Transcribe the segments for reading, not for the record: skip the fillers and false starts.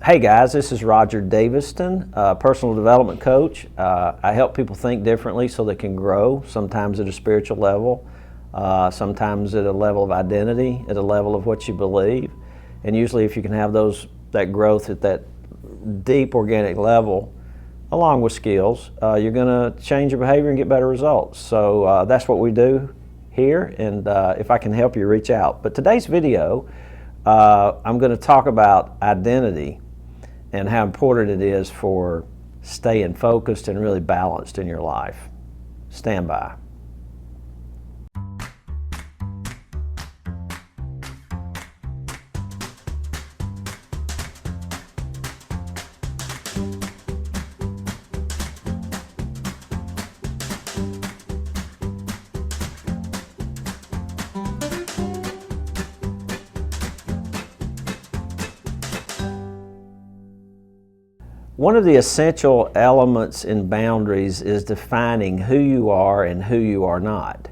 Hey guys, this is Roger Daviston, personal development coach. I help people think differently so they can grow, sometimes at a spiritual level, sometimes at a level of identity, at a level of what you believe. And usually if you can have that growth at that deep organic level, along with skills, you're going to change your behavior and get better results. So that's what we do here, and if I can help you, reach out. But today's video, I'm going to talk about identity and how important it is for staying focused and really balanced in your life. Stand by. One of the essential elements in boundaries is defining who you are and who you are not.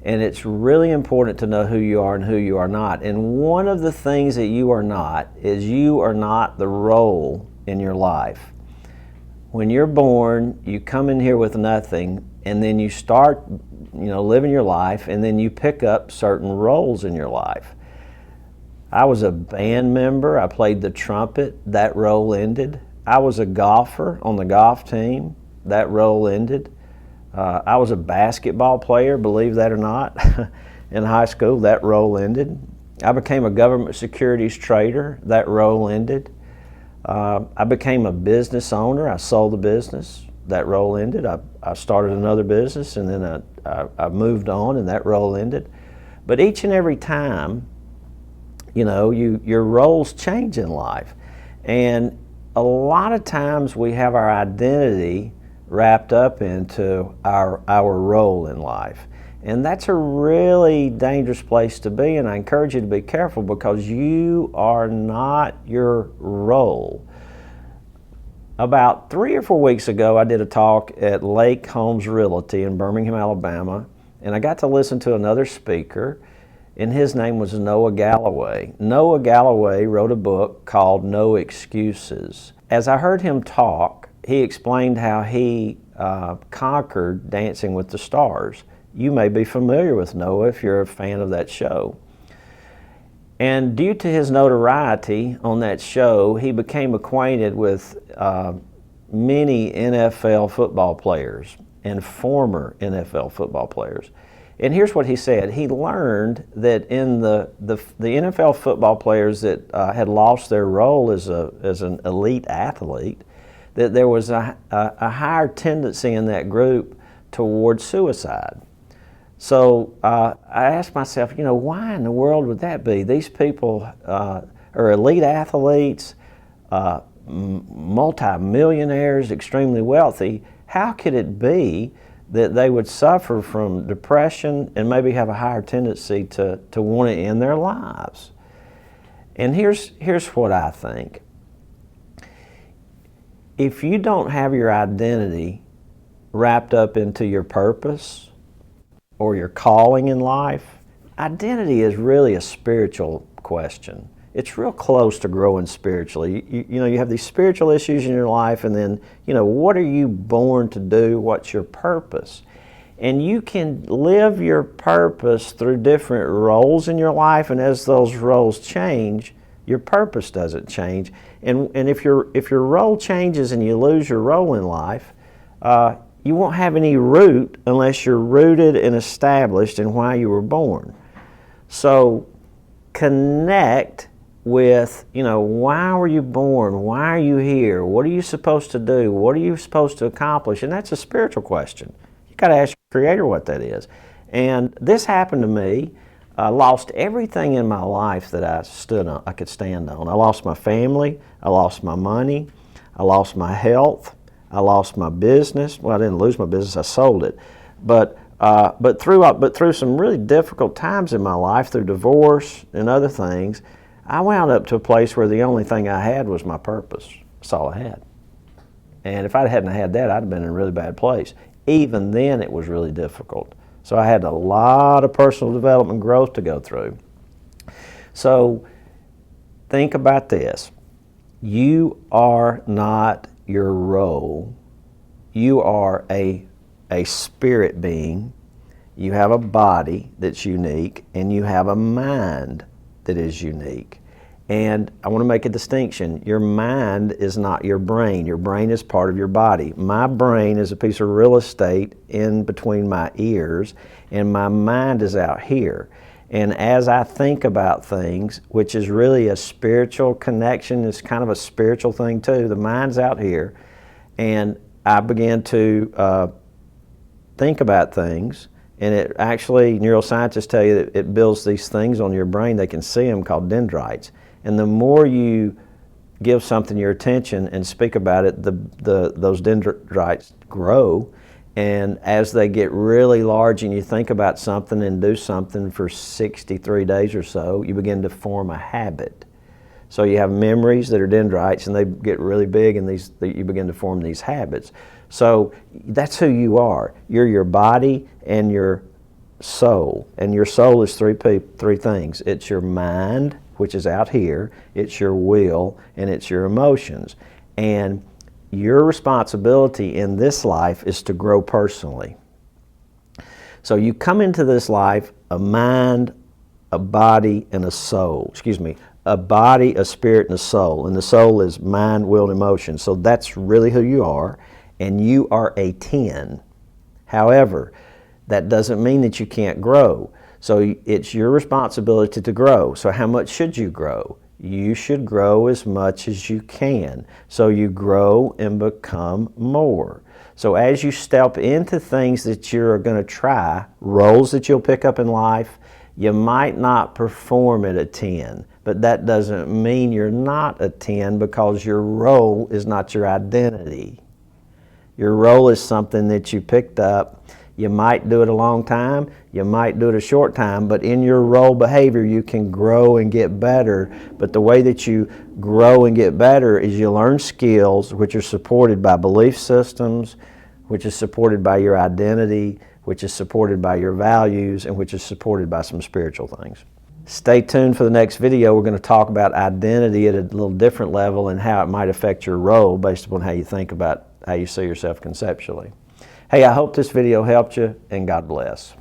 And it's really important to know who you are and who you are not. And one of the things that you are not is you are not the role in your life. When you're born, you come in here with nothing, and then you start, living your life, and then you pick up certain roles in your life. I was a band member. I played the trumpet. That role ended. I was a golfer on the golf team. That role ended. I was a basketball player, believe that or not, in high school. That role ended. I became a government securities trader. That role ended. I became a business owner. I sold the business. That role ended. I started another business, and then I moved on, and that role ended. But each and every time, your roles change in life. And a lot of times we have our identity wrapped up into our role in life. And that's a really dangerous place to be, and I encourage you to be careful because you are not your role. About 3 or 4 weeks ago, I did a talk at Lake Homes Realty in Birmingham, Alabama, and I got to listen to another speaker, and his name was Noah Galloway. Noah Galloway wrote a book called No Excuses. As I heard him talk, he explained how he conquered Dancing with the Stars. You may be familiar with Noah if you're a fan of that show. And due to his notoriety on that show, he became acquainted with many NFL football players and former NFL football players. And here's what he said. He learned that in the NFL football players that had lost their role as an elite athlete, that there was a higher tendency in that group toward suicide. So I asked myself, why in the world would that be? These people are elite athletes, multi-millionaires, extremely wealthy. How could it be that they would suffer from depression and maybe have a higher tendency to want to end their lives? And here's what I think. If you don't have your identity wrapped up into your purpose or your calling in life, identity is really a spiritual question. It's real close to growing spiritually. You have these spiritual issues in your life, and then, what are you born to do? What's your purpose? And you can live your purpose through different roles in your life, and as those roles change, your purpose doesn't change. And if your role changes and you lose your role in life, you won't have any root unless you're rooted and established in why you were born. So connect with, why were you born? Why are you here? What are you supposed to do? What are you supposed to accomplish? And that's a spiritual question. You got to ask your Creator what that is. And this happened to me. I lost everything in my life that I could stand on. I lost my family. I lost my money. I lost my health. I lost my business. Well, I didn't lose my business. I sold it. But through some really difficult times in my life, through divorce and other things, I wound up to a place where the only thing I had was my purpose. That's all I had. And if I hadn't had that, I'd have been in a really bad place. Even then, it was really difficult. So I had a lot of personal development growth to go through. So think about this. You are not your role. You are a spirit being. You have a body that's unique, and you have a mind that is unique. And I want to make a distinction. Your mind is not your brain. Your brain is part of your body. My brain is a piece of real estate in between my ears, and my mind is out here. And as I think about things, which is really a spiritual connection, it's kind of a spiritual thing too. The mind's out here, and I began to think about things, and it actually, neuroscientists tell you that it builds these things on your brain. They can see them, called dendrites. And the more you give something your attention and speak about it, those dendrites grow. And as they get really large and you think about something and do something for 63 days or so, you begin to form a habit. So you have memories that are dendrites, and they get really big, and you begin to form these habits. So that's who you are. You're your body and your soul. And your soul is three things. It's your mind, which is out here, it's your will, and it's your emotions. And your responsibility in this life is to grow personally. So you come into this life a mind, a body, and a soul. Excuse me, a body, a spirit, and a soul. And the soul is mind, will, and emotion. So that's really who you are, and you are a 10. However, that doesn't mean that you can't grow. So it's your responsibility to grow. So how much should you grow? You should grow as much as you can. So you grow and become more. So as you step into things that you're going to try, roles that you'll pick up in life, you might not perform at a 10, but that doesn't mean you're not a 10, because your role is not your identity. Your role is something that you picked up. You might do it a long time, you might do it a short time, but in your role behavior you can grow and get better. But the way that you grow and get better is you learn skills which are supported by belief systems, which is supported by your identity, which is supported by your values, and which is supported by some spiritual things. Stay tuned for the next video. We're going to talk about identity at a little different level and how it might affect your role based upon how you think about how you see yourself conceptually. Hey, I hope this video helped you, and God bless.